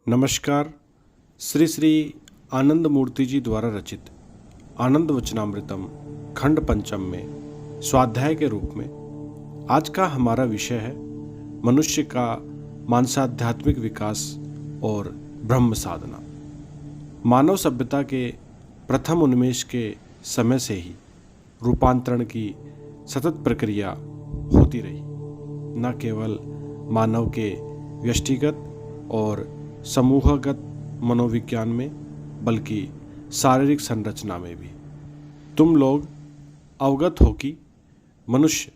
नमस्कार। श्री श्री आनंद मूर्ति जी द्वारा रचित आनंद वचनामृतम खंड पंचम में स्वाध्याय के रूप में आज का हमारा विषय है मनुष्य का मानसाध्यात्मिक विकास और ब्रह्म साधना। मानव सभ्यता के प्रथम उन्मेष के समय से ही रूपांतरण की सतत प्रक्रिया होती रही, न केवल मानव के व्यष्टिगत और समूहगत मनोविज्ञान में बल्कि शारीरिक संरचना में भी। तुम लोग अवगत हो कि मनुष्य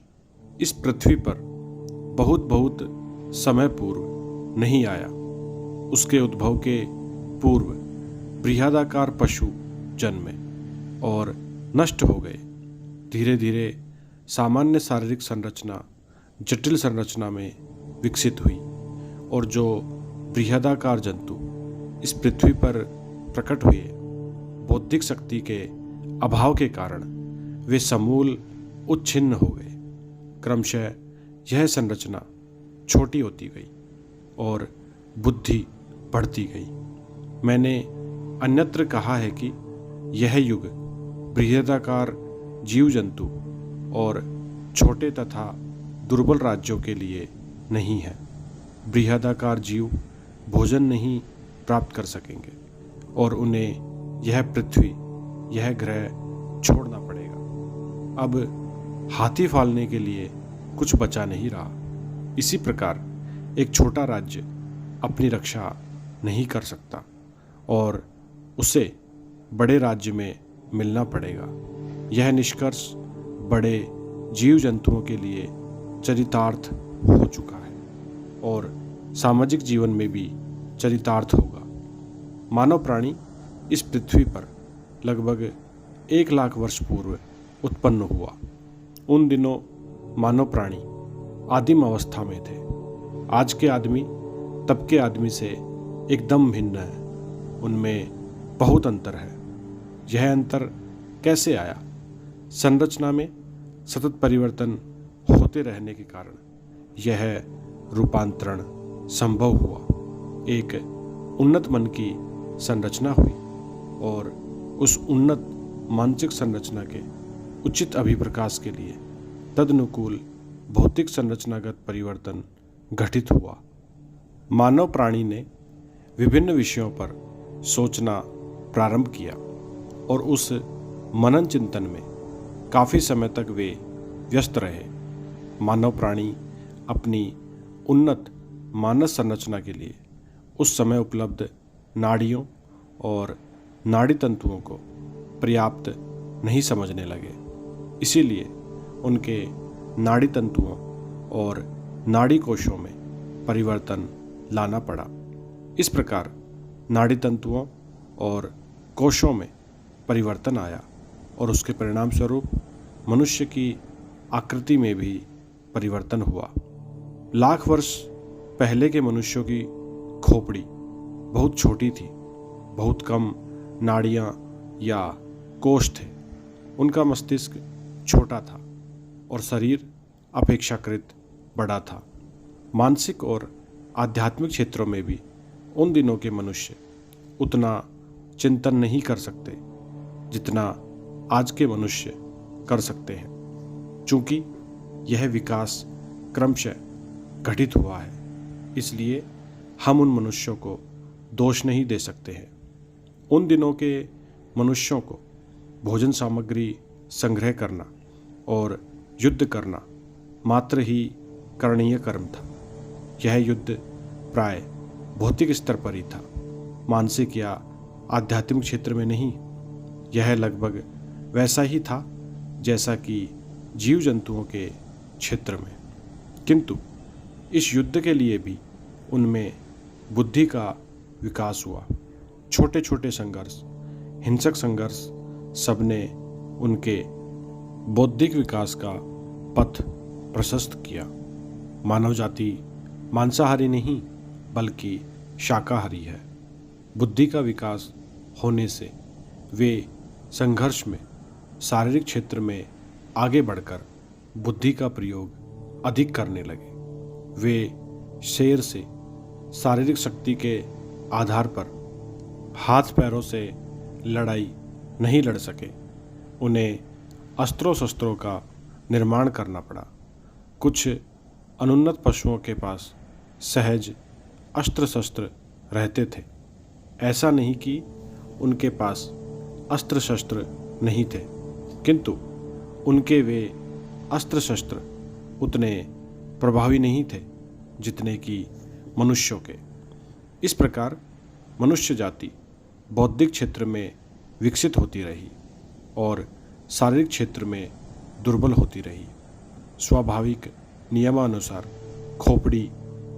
इस पृथ्वी पर बहुत समय पूर्व नहीं आया। उसके उद्भव के पूर्व बृहदाकार पशु जन्मे और नष्ट हो गए। धीरे धीरे सामान्य शारीरिक संरचना जटिल संरचना में विकसित हुई और जो बृहदाकार जंतु इस पृथ्वी पर प्रकट हुए, बौद्धिक शक्ति के अभाव के कारण वे समूल उच्छिन्न हो गए। क्रमशः यह संरचना छोटी होती गई और बुद्धि बढ़ती गई। मैंने अन्यत्र कहा है कि यह युग बृहदाकार जीव जंतु और छोटे तथा दुर्बल राज्यों के लिए नहीं है। बृहदाकार जीव भोजन नहीं प्राप्त कर सकेंगे और उन्हें यह पृथ्वी, यह ग्रह छोड़ना पड़ेगा। अब हाथी पालने के लिए कुछ बचा नहीं रहा। इसी प्रकार एक छोटा राज्य अपनी रक्षा नहीं कर सकता और उसे बड़े राज्य में मिलना पड़ेगा। यह निष्कर्ष बड़े जीव जंतुओं के लिए चरितार्थ हो चुका है और सामाजिक जीवन में भी चरितार्थ होगा। मानव प्राणी इस पृथ्वी पर लगभग 1,00,000 वर्ष पूर्व उत्पन्न हुआ। उन दिनों मानव प्राणी आदिम अवस्था में थे। आज के आदमी तब के आदमी से एकदम भिन्न है। उनमें बहुत अंतर है। यह अंतर कैसे आया? संरचना में सतत परिवर्तन होते रहने के कारण यह रूपांतरण संभव हुआ। एक उन्नत मन की संरचना हुई और उस उन्नत मानसिक संरचना के उचित अभिप्रकाश के लिए तदनुकूल भौतिक संरचनागत परिवर्तन घटित हुआ। मानव प्राणी ने विभिन्न विषयों पर सोचना प्रारंभ किया और उस मनन चिंतन में काफ़ी समय तक वे व्यस्त रहे। मानव प्राणी अपनी उन्नत मानस संरचना के लिए उस समय उपलब्ध नाड़ियों और नाड़ी तंतुओं को पर्याप्त नहीं समझने लगे। इसीलिए उनके नाड़ी तंतुओं और नाड़ी कोशों में परिवर्तन लाना पड़ा। इस प्रकार नाड़ी तंतुओं और कोशों में परिवर्तन आया और उसके परिणाम स्वरूप मनुष्य की आकृति में भी परिवर्तन हुआ। 1,00,000 वर्ष पहले के मनुष्यों की खोपड़ी बहुत छोटी थी। बहुत कम नाड़ियाँ या कोश थे। उनका मस्तिष्क छोटा था और शरीर अपेक्षाकृत बड़ा था। मानसिक और आध्यात्मिक क्षेत्रों में भी उन दिनों के मनुष्य उतना चिंतन नहीं कर सकते जितना आज के मनुष्य कर सकते हैं। चूँकि यह विकास क्रमशः घटित हुआ है, इसलिए हम उन मनुष्यों को दोष नहीं दे सकते हैं। उन दिनों के मनुष्यों को भोजन सामग्री संग्रह करना और युद्ध करना मात्र ही करणीय कर्म था। यह युद्ध प्राय भौतिक स्तर पर ही था, मानसिक या आध्यात्मिक क्षेत्र में नहीं। यह लगभग वैसा ही था जैसा कि जीव जंतुओं के क्षेत्र में। किंतु इस युद्ध के लिए भी उनमें बुद्धि का विकास हुआ। छोटे छोटे संघर्ष, हिंसक संघर्ष सबने उनके बौद्धिक विकास का पथ प्रशस्त किया। मानव जाति मांसाहारी नहीं बल्कि शाकाहारी है। बुद्धि का विकास होने से वे संघर्ष में शारीरिक क्षेत्र में आगे बढ़कर बुद्धि का प्रयोग अधिक करने लगे। वे शेर से शारीरिक शक्ति के आधार पर हाथ पैरों से लड़ाई नहीं लड़ सके। उन्हें अस्त्रों शस्त्रों का निर्माण करना पड़ा। कुछ अनुन्नत पशुओं के पास सहज अस्त्र शस्त्र रहते थे। ऐसा नहीं कि उनके पास अस्त्र शस्त्र नहीं थे, किंतु उनके वे अस्त्र शस्त्र उतने प्रभावी नहीं थे जितने कि मनुष्यों के। इस प्रकार मनुष्य जाति बौद्धिक क्षेत्र में विकसित होती रही और शारीरिक क्षेत्र में दुर्बल होती रही। स्वाभाविक नियमानुसार खोपड़ी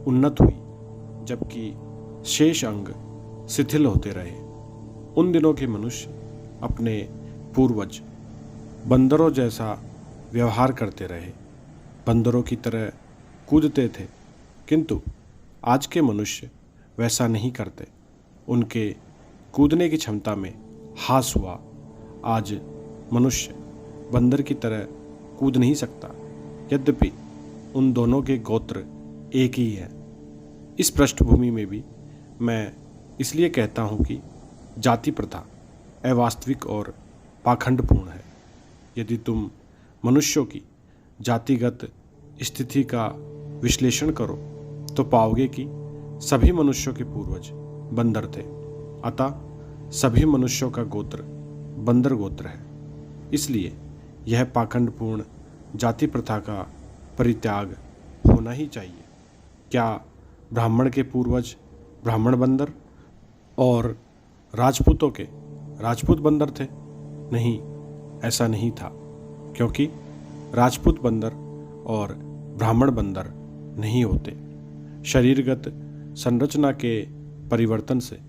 उन्नत हुई, जबकि शेष अंग शिथिल होते रहे। उन दिनों के मनुष्य अपने पूर्वज बंदरों जैसा व्यवहार करते रहे, बंदरों की तरह कूदते थे, किंतु आज के मनुष्य वैसा नहीं करते। उनके कूदने की क्षमता में ह्रास हुआ। आज मनुष्य बंदर की तरह कूद नहीं सकता, यद्यपि उन दोनों के गोत्र एक ही है। इस पृष्ठभूमि में भी मैं इसलिए कहता हूँ कि जाति प्रथा अवास्तविक और पाखंडपूर्ण है। यदि तुम मनुष्यों की जातिगत स्थिति का विश्लेषण करो तो पाओगे कि सभी मनुष्यों के पूर्वज बंदर थे। अतः सभी मनुष्यों का गोत्र बंदर गोत्र है। इसलिए यह पाखंडपूर्ण जाति प्रथा का परित्याग होना ही चाहिए। क्या ब्राह्मण के पूर्वज ब्राह्मण बंदर और राजपूतों के राजपूत बंदर थे? नहीं, ऐसा नहीं था, क्योंकि राजपूत बंदर और ब्राह्मण बंदर नहीं होते। शरीरगत संरचना के परिवर्तन से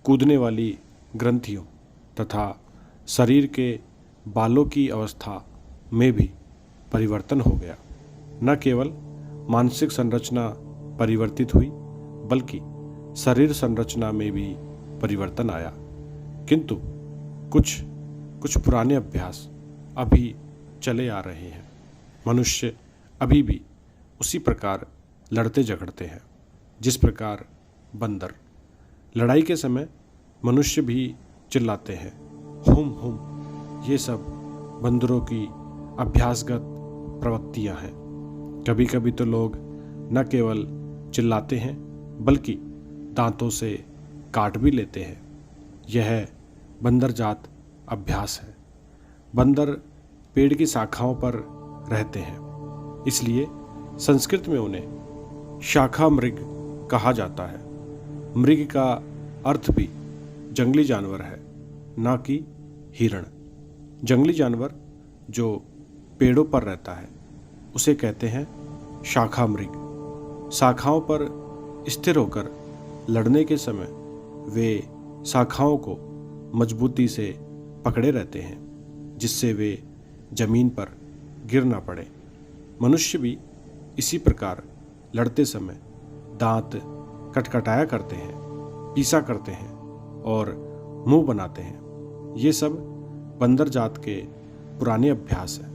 कूदने वाली ग्रंथियों तथा शरीर के बालों की अवस्था में भी परिवर्तन हो गया। न केवल मानसिक संरचना परिवर्तित हुई, बल्कि शरीर संरचना में भी परिवर्तन आया। किंतु कुछ पुराने अभ्यास अभी चले आ रहे हैं। मनुष्य अभी भी उसी प्रकार लड़ते झगड़ते हैं जिस प्रकार बंदर। लड़ाई के समय मनुष्य भी चिल्लाते हैं, हुम हुम। ये सब बंदरों की अभ्यासगत प्रवृत्तियां हैं। कभी कभी तो लोग न केवल चिल्लाते हैं बल्कि दांतों से काट भी लेते हैं। यह बंदर जात अभ्यास है। बंदर पेड़ की शाखाओं पर रहते हैं, इसलिए संस्कृत में उन्हें शाखा मृग कहा जाता है। मृग का अर्थ भी जंगली जानवर है, न कि हिरण। जंगली जानवर जो पेड़ों पर रहता है उसे कहते हैं शाखा मृग। शाखाओं पर स्थिर होकर लड़ने के समय वे शाखाओं को मजबूती से पकड़े रहते हैं, जिससे वे जमीन पर गिर ना पड़े। मनुष्य भी इसी प्रकार लड़ते समय दांत कटकटाया करते हैं, पीसा करते हैं और मुंह बनाते हैं। ये सब बंदर जात के पुराने अभ्यास है।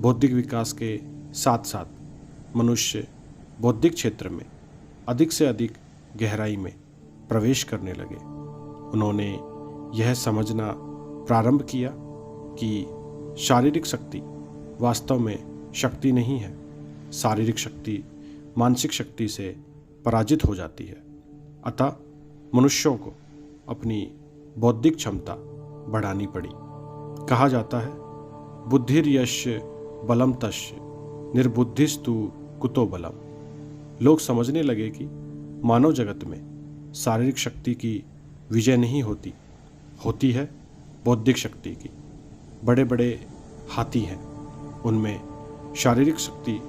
बौद्धिक विकास के साथ साथ मनुष्य बौद्धिक क्षेत्र में अधिक से अधिक गहराई में प्रवेश करने लगे। उन्होंने यह समझना प्रारंभ किया कि शारीरिक शक्ति वास्तव में शक्ति नहीं है। शारीरिक शक्ति मानसिक शक्ति से पराजित हो जाती है। अतः मनुष्यों को अपनी बौद्धिक क्षमता बढ़ानी पड़ी। कहा जाता है, बुद्धिर्यस्य बलम तस्य निर्बुद्धिस्तु कुतो बलम। लोग समझने लगे कि मानव जगत में शारीरिक शक्ति की विजय नहीं होती, होती है बौद्धिक शक्ति की। बड़े बड़े हाथी हैं, उनमें शारीरिक शक्ति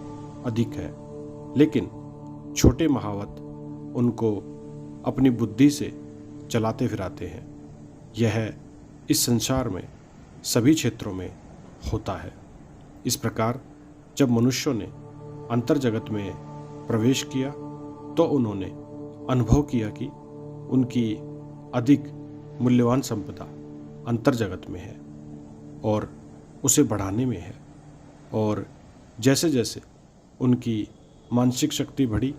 अधिक है, लेकिन छोटे महावत उनको अपनी बुद्धि से चलाते फिराते हैं। यह इस संसार में सभी क्षेत्रों में होता है। इस प्रकार जब मनुष्यों ने अंतर जगत में प्रवेश किया तो उन्होंने अनुभव किया कि उनकी अधिक मूल्यवान संपदा अंतर जगत में है और उसे बढ़ाने में है। और जैसे जैसे उनकी मानसिक शक्ति बढ़ी,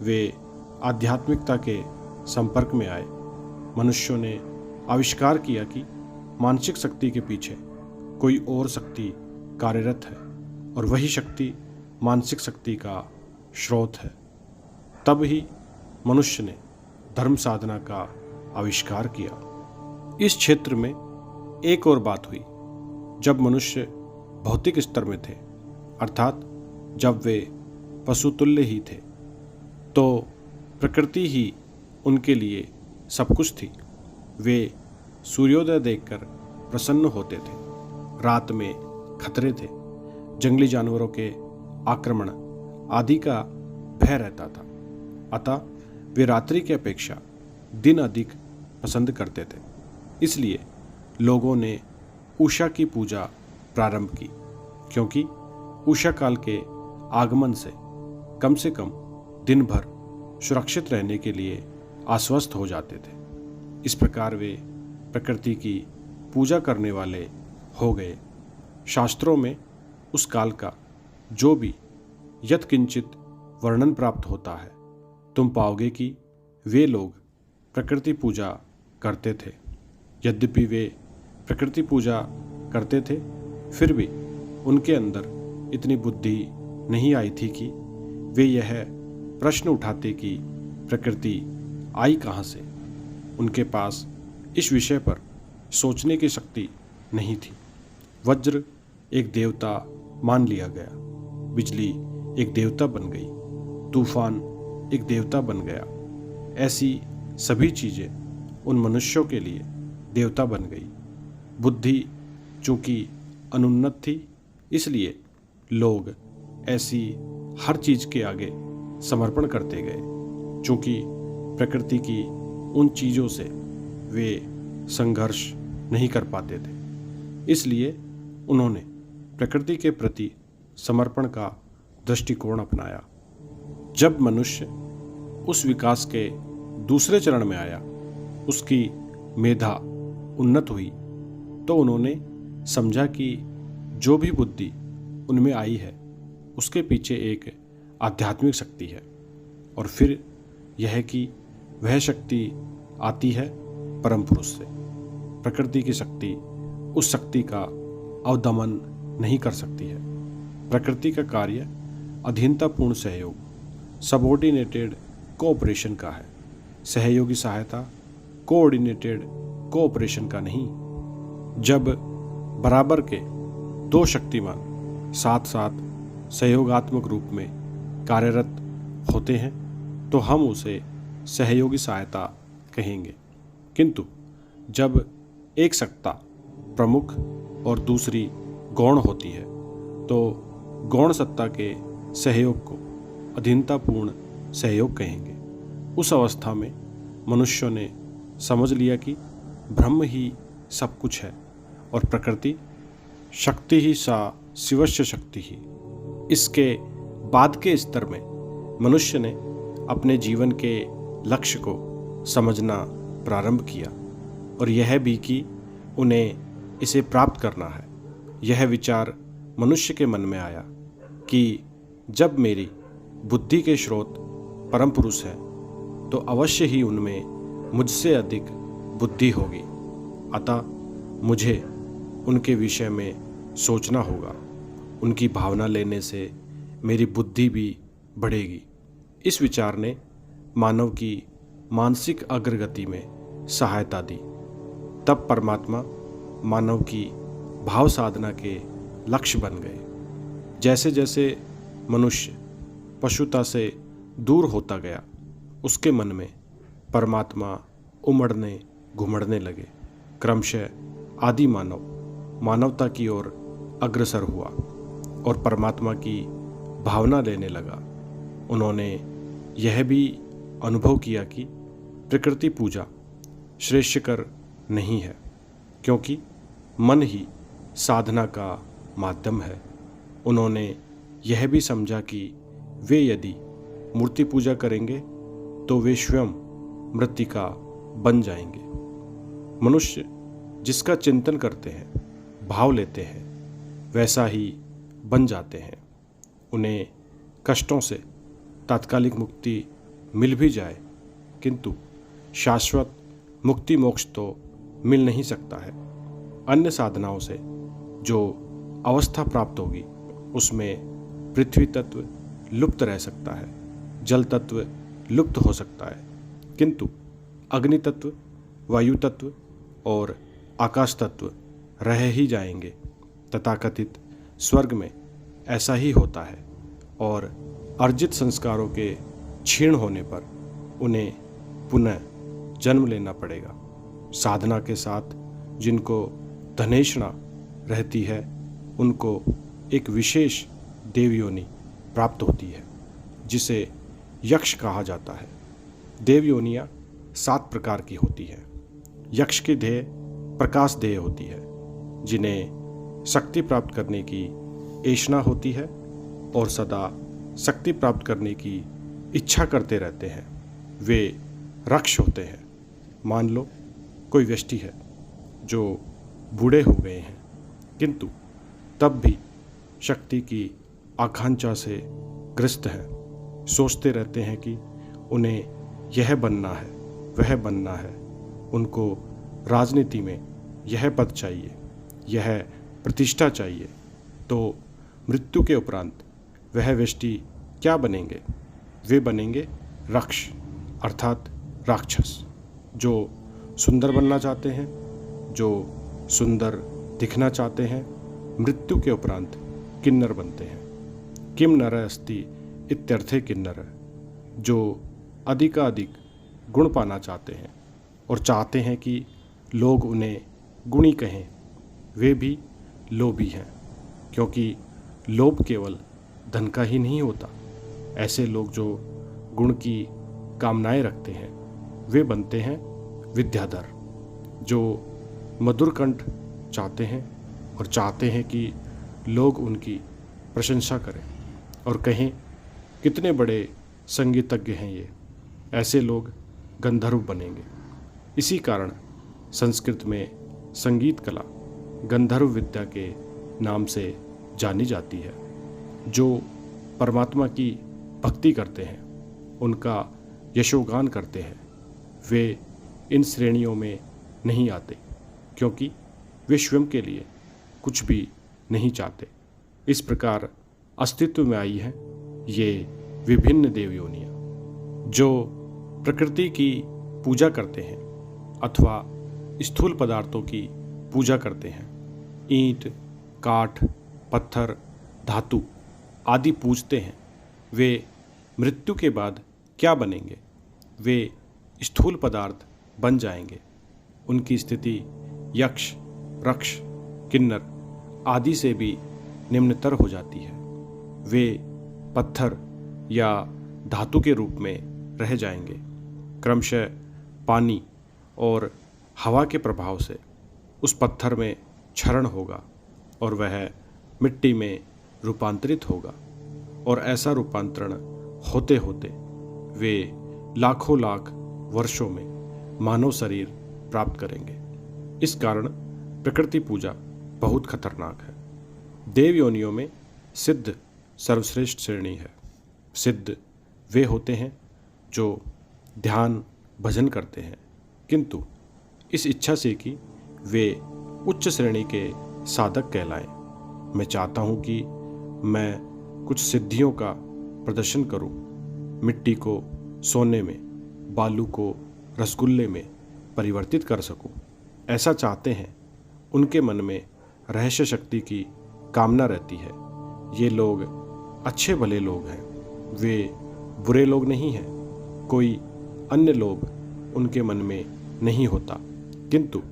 वे आध्यात्मिकता के संपर्क में आए, मनुष्यों ने आविष्कार किया कि मानसिक शक्ति के पीछे कोई और शक्ति कार्यरत है और वही शक्ति मानसिक शक्ति का स्रोत है। तब ही मनुष्य ने धर्म साधना का आविष्कार किया। इस क्षेत्र में एक और बात हुई। जब मनुष्य भौतिक स्तर में थे, अर्थात जब वे पशुतुल्य ही थे, तो प्रकृति ही उनके लिए सब कुछ थी। वे सूर्योदय देखकर प्रसन्न होते थे। रात में खतरे थे, जंगली जानवरों के आक्रमण आदि का भय रहता था। अतः वे रात्रि की अपेक्षा दिन अधिक पसंद करते थे। इसलिए लोगों ने उषा की पूजा प्रारंभ की, क्योंकि उषा काल के आगमन से कम दिन भर सुरक्षित रहने के लिए आश्वस्त हो जाते थे। इस प्रकार वे प्रकृति की पूजा करने वाले हो गए। शास्त्रों में उस काल का जो भी यत्किंचित वर्णन प्राप्त होता है, तुम पाओगे कि वे लोग प्रकृति पूजा करते थे। यद्यपि वे प्रकृति पूजा करते थे, फिर भी उनके अंदर इतनी बुद्धि नहीं आई थी कि वे यह प्रश्न उठाते कि प्रकृति आई कहाँ से। उनके पास इस विषय पर सोचने की शक्ति नहीं थी। वज्र एक देवता मान लिया गया, बिजली एक देवता बन गई, तूफान एक देवता बन गया। ऐसी सभी चीज़ें उन मनुष्यों के लिए देवता बन गई। बुद्धि चूँकि अनुन्नत थी, इसलिए लोग ऐसी हर चीज़ के आगे समर्पण करते गए। चूँकि प्रकृति की उन चीज़ों से वे संघर्ष नहीं कर पाते थे, इसलिए उन्होंने प्रकृति के प्रति समर्पण का दृष्टिकोण अपनाया। जब मनुष्य उस विकास के दूसरे चरण में आया, उसकी मेधा उन्नत हुई, तो उन्होंने समझा कि जो भी बुद्धि उनमें आई है, उसके पीछे एक आध्यात्मिक शक्ति है, और फिर यह कि वह शक्ति आती है परम पुरुष से। प्रकृति की शक्ति उस शक्ति का अवदमन नहीं कर सकती है। प्रकृति का कार्य अधीनतापूर्ण सहयोग, सबऑर्डिनेटेड कोऑपरेशन का है। सहयोगी सहायता कोऑर्डिनेटेड कोऑपरेशन का नहीं। जब बराबर के दो शक्तिमान साथ साथ सहयोगात्मक रूप में कार्यरत होते हैं, तो हम उसे सहयोगी सहायता कहेंगे। किंतु जब एक सत्ता प्रमुख और दूसरी गौण होती है, तो गौण सत्ता के सहयोग को अधीनतापूर्ण सहयोग कहेंगे। उस अवस्था में मनुष्यों ने समझ लिया कि ब्रह्म ही सब कुछ है और प्रकृति शक्ति ही सा शिवस्य शक्ति ही। इसके बाद के स्तर में मनुष्य ने अपने जीवन के लक्ष्य को समझना प्रारंभ किया, और यह भी कि उन्हें इसे प्राप्त करना है। यह विचार मनुष्य के मन में आया कि जब मेरी बुद्धि के स्रोत परम पुरुष है, तो अवश्य ही उनमें मुझसे अधिक बुद्धि होगी। अतः मुझे उनके विषय में सोचना होगा। उनकी भावना लेने से मेरी बुद्धि भी बढ़ेगी। इस विचार ने मानव की मानसिक अग्रगति में सहायता दी। तब परमात्मा मानव की भाव साधना के लक्ष्य बन गए। जैसे जैसे मनुष्य पशुता से दूर होता गया, उसके मन में परमात्मा उमड़ने घुमड़ने लगे। क्रमशः आदि मानव मानवता की ओर अग्रसर हुआ और परमात्मा की भावना लेने लगा। उन्होंने यह भी अनुभव किया कि प्रकृति पूजा श्रेष्ठकर नहीं है, क्योंकि मन ही साधना का माध्यम है। उन्होंने यह भी समझा कि वे यदि मूर्ति पूजा करेंगे तो वे स्वयं मृत्तिका बन जाएंगे। मनुष्य जिसका चिंतन करते हैं, भाव लेते हैं, वैसा ही बन जाते हैं। उन्हें कष्टों से तात्कालिक मुक्ति मिल भी जाए, किंतु शाश्वत मुक्ति मोक्ष तो मिल नहीं सकता है। अन्य साधनाओं से जो अवस्था प्राप्त होगी उसमें पृथ्वी तत्व लुप्त रह सकता है, जल तत्व लुप्त हो सकता है, किंतु अग्नि तत्व, वायु तत्व और आकाश तत्व रह ही जाएंगे। तथाकथित स्वर्ग में ऐसा ही होता है और अर्जित संस्कारों के क्षीण होने पर उन्हें पुनः जन्म लेना पड़ेगा। साधना के साथ जिनको धनेषणा रहती है उनको एक विशेष देवयोनि प्राप्त होती है जिसे यक्ष कहा जाता है। देवयोनियाँ 7 प्रकार की होती हैं। यक्ष की देह प्रकाश देह होती है, जिन्हें शक्ति प्राप्त करने की ऐषणा होती है और सदा शक्ति प्राप्त करने की इच्छा करते रहते हैं। वे रक्ष होते हैं। मान लो कोई व्यक्ति है जो बूढ़े हो गए हैं, किंतु तब भी शक्ति की आकांक्षा से ग्रस्त हैं। सोचते रहते हैं कि उन्हें यह बनना है, वह बनना है, उनको राजनीति में यह पद चाहिए, यह प्रतिष्ठा चाहिए। तो मृत्यु के उपरांत वह व्यक्ति क्या बनेंगे? वे बनेंगे रक्ष अर्थात राक्षस, जो सुंदर बनना चाहते हैं, जो सुंदर दिखना चाहते हैं, मृत्यु के उपरांत किन्नर बनते हैं। किम नर अस्ति इत्यर्थे किन्नर, जो अधिकाधिक गुण पाना चाहते हैं और चाहते हैं कि लोग उन्हें गुणी कहें, वे भी लोभी हैं, क्योंकि लोभ केवल धन का ही नहीं होता। ऐसे लोग जो गुण की कामनाएं रखते हैं वे बनते हैं विद्याधर, जो मधुर कंठ चाहते हैं और चाहते हैं कि लोग उनकी प्रशंसा करें और कहें कितने बड़े संगीतज्ञ हैं ये। ऐसे लोग गंधर्व बनेंगे। इसी कारण संस्कृत में संगीत कला गंधर्व विद्या के नाम से जानी जाती है। जो परमात्मा की भक्ति करते हैं, उनका यशोगान करते हैं, वे इन श्रेणियों में नहीं आते, क्योंकि वे स्वयं के लिए कुछ भी नहीं चाहते। इस प्रकार अस्तित्व में आई हैं ये विभिन्न देवयोनियाँ, जो प्रकृति की पूजा करते हैं अथवा स्थूल पदार्थों की पूजा करते हैं। ईंट, काठ, पत्थर, धातु आदि पूजते हैं। वे मृत्यु के बाद क्या बनेंगे? वे स्थूल पदार्थ बन जाएंगे। उनकी स्थिति यक्ष, रक्ष, किन्नर आदि से भी निम्नतर हो जाती है। वे पत्थर या धातु के रूप में रह जाएंगे। क्रमशः पानी और हवा के प्रभाव से उस पत्थर में क्षरण होगा और वह मिट्टी में रूपांतरित होगा, और ऐसा रूपांतरण होते होते वे लाखों लाख वर्षों में मानव शरीर प्राप्त करेंगे। इस कारण प्रकृति पूजा बहुत खतरनाक है। देव योनियों में सिद्ध सर्वश्रेष्ठ श्रेणी है। सिद्ध वे होते हैं जो ध्यान भजन करते हैं, किंतु इस इच्छा से कि वे उच्च श्रेणी के साधक कहलाएं। मैं चाहता हूँ कि मैं कुछ सिद्धियों का प्रदर्शन करूँ, मिट्टी को सोने में, बालू को रसगुल्ले में परिवर्तित कर सकूं। ऐसा चाहते हैं। उनके मन में रहस्य शक्ति की कामना रहती है। ये लोग अच्छे भले लोग हैं, वे बुरे लोग नहीं हैं। कोई अन्य लोभ उनके मन में नहीं होता, किंतु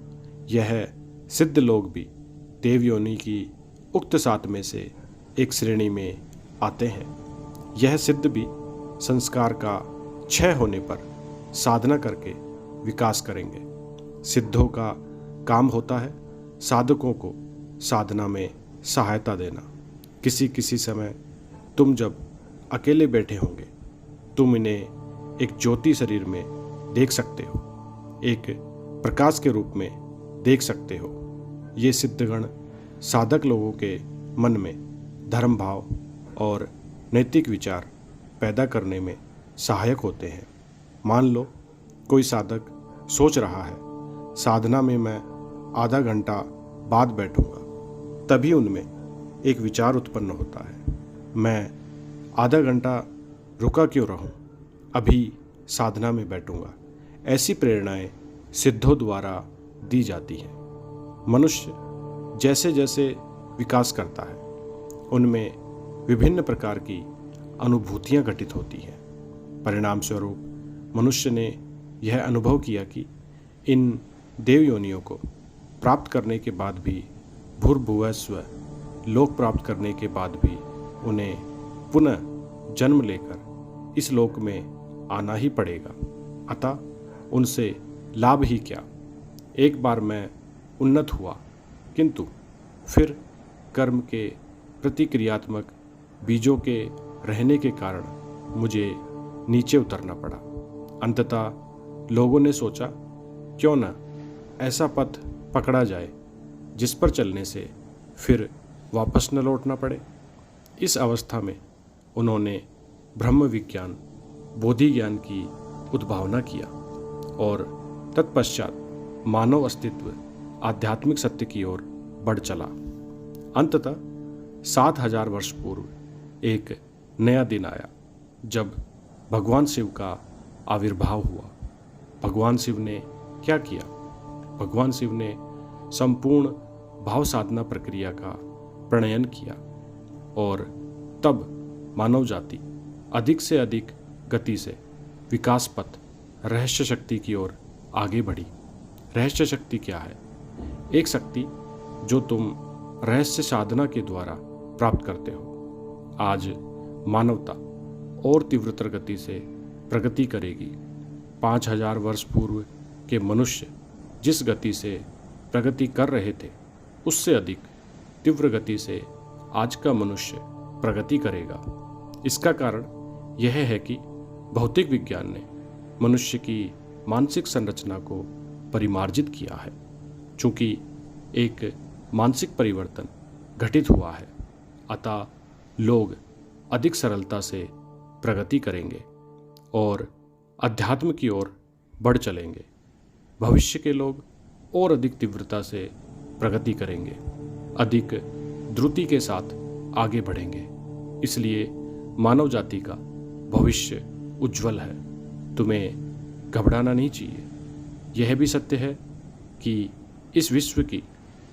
यह सिद्ध लोग भी देवयोनि की उक्त 7 में से एक श्रेणी में आते हैं। यह सिद्ध भी संस्कार का क्षय होने पर साधना करके विकास करेंगे। सिद्धों का काम होता है साधकों को साधना में सहायता देना। किसी किसी समय तुम जब अकेले बैठे होंगे, तुम इन्हें एक ज्योति शरीर में देख सकते हो, एक प्रकाश के रूप में देख सकते हो। ये सिद्धगण साधक लोगों के मन में धर्म भाव और नैतिक विचार पैदा करने में सहायक होते हैं। मान लो कोई साधक सोच रहा है साधना में मैं आधा घंटा बाद बैठूंगा, तभी उनमें एक विचार उत्पन्न होता है, मैं आधा घंटा रुका क्यों रहूं, अभी साधना में बैठूंगा। ऐसी प्रेरणाएं सिद्धों द्वारा दी जाती हैं। मनुष्य जैसे जैसे विकास करता है उनमें विभिन्न प्रकार की अनुभूतियां घटित होती हैं। परिणाम स्वरूप मनुष्य ने यह अनुभव किया कि इन देव योनियों को प्राप्त करने के बाद भी, भूर्भुवस्व लोक प्राप्त करने के बाद भी उन्हें पुनः जन्म लेकर इस लोक में आना ही पड़ेगा। अतः उनसे लाभ ही क्या। एक बार मैं उन्नत हुआ, किंतु फिर कर्म के प्रतिक्रियात्मक बीजों के रहने के कारण मुझे नीचे उतरना पड़ा। अंततः लोगों ने सोचा क्यों न ऐसा पथ पकड़ा जाए जिस पर चलने से फिर वापस न लौटना पड़े। इस अवस्था में उन्होंने ब्रह्म विज्ञान, बोधि ज्ञान की उद्भावना किया और तत्पश्चात मानव अस्तित्व आध्यात्मिक सत्य की ओर बढ़ चला। अंततः 7000 वर्ष पूर्व एक नया दिन आया जब भगवान शिव का आविर्भाव हुआ। भगवान शिव ने क्या किया? भगवान शिव ने संपूर्ण भाव साधना प्रक्रिया का प्रणयन किया और तब मानव जाति अधिक से अधिक गति से विकास पथ रहस्य शक्ति की ओर आगे बढ़ी। रहस्य शक्ति क्या है? एक शक्ति जो तुम रहस्य साधना के द्वारा प्राप्त करते हो। आज मानवता और तीव्रतर गति से प्रगति करेगी। 5000 वर्ष पूर्व के मनुष्य जिस गति से प्रगति कर रहे थे उससे अधिक तीव्र गति से आज का मनुष्य प्रगति करेगा। इसका कारण यह है कि भौतिक विज्ञान ने मनुष्य की मानसिक संरचना को परिमार्जित किया है। चूंकि एक मानसिक परिवर्तन घटित हुआ है, अतः लोग अधिक सरलता से प्रगति करेंगे और अध्यात्म की ओर बढ़ चलेंगे। भविष्य के लोग और अधिक तीव्रता से प्रगति करेंगे, अधिक द्रुति के साथ आगे बढ़ेंगे। इसलिए मानव जाति का भविष्य उज्जवल है। तुम्हें घबराना नहीं चाहिए। यह भी सत्य है कि इस विश्व की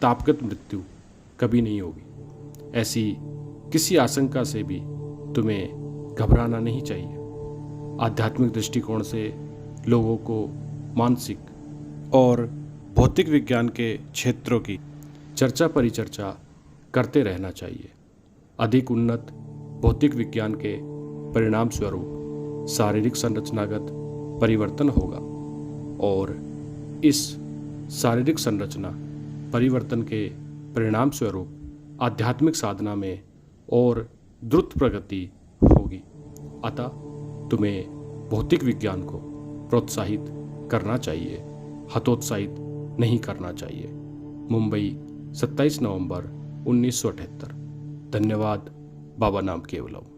तापगत मृत्यु कभी नहीं होगी। ऐसी किसी आशंका से भी तुम्हें घबराना नहीं चाहिए। आध्यात्मिक दृष्टिकोण से लोगों को मानसिक और भौतिक विज्ञान के क्षेत्रों की चर्चा परिचर्चा करते रहना चाहिए। अधिक उन्नत भौतिक विज्ञान के परिणाम स्वरूप शारीरिक संरचनागत परिवर्तन होगा और इस शारीरिक संरचना परिवर्तन के परिणाम स्वरूप आध्यात्मिक साधना में और द्रुत प्रगति होगी। अतः तुम्हें भौतिक विज्ञान को प्रोत्साहित करना चाहिए, हतोत्साहित नहीं करना चाहिए। मुंबई 27 नवंबर 1978। धन्यवाद। बाबा नाम केवलम।